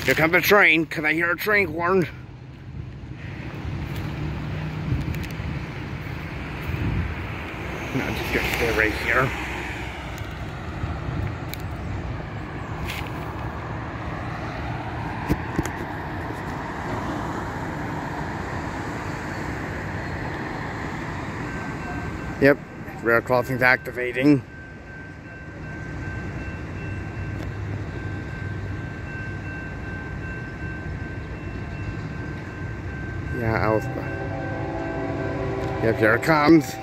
Here comes the train. Can I hear a train horn? No, I'm just gonna stay right here. Yep, rail crossing's activating. Yeah, yep, here it comes.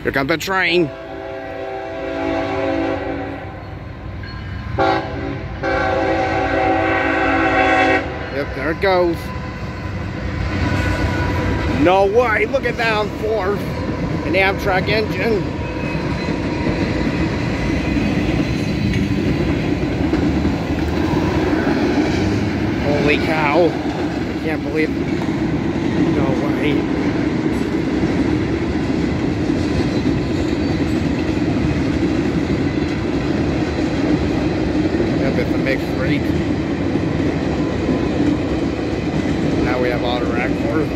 Here comes the train. Yep, there it goes. No way, look at that on fourth. An Amtrak engine. Holy cow. I can't believe it. No way. It's a mixed freight. Now we have auto rack for it.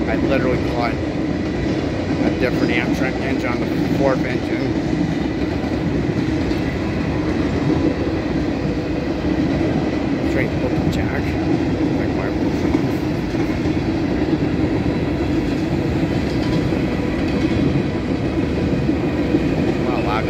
I literally caught a different Amtrak engine on the fourth engine. Train booking jack. Like my well, loud.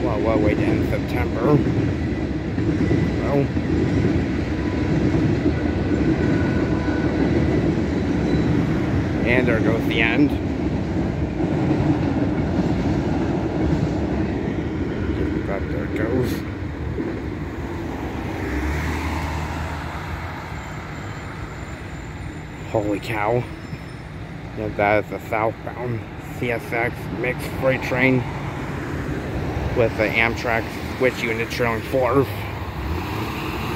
Well, way to end September. Well, and there goes the end. There it goes. Holy cow. Yeah, that is a southbound CSX mixed freight train with the Amtrak switch unit trailing fourth.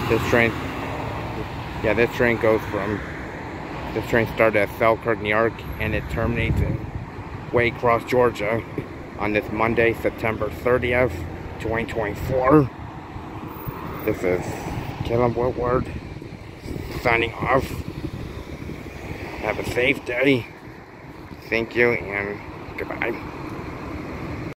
This train started at Selkirk, New York, and it terminates in Waycross, Georgia on this Monday, September 30th, 2024. This is Caleb Woodward signing off. Have a safe day. Thank you and goodbye.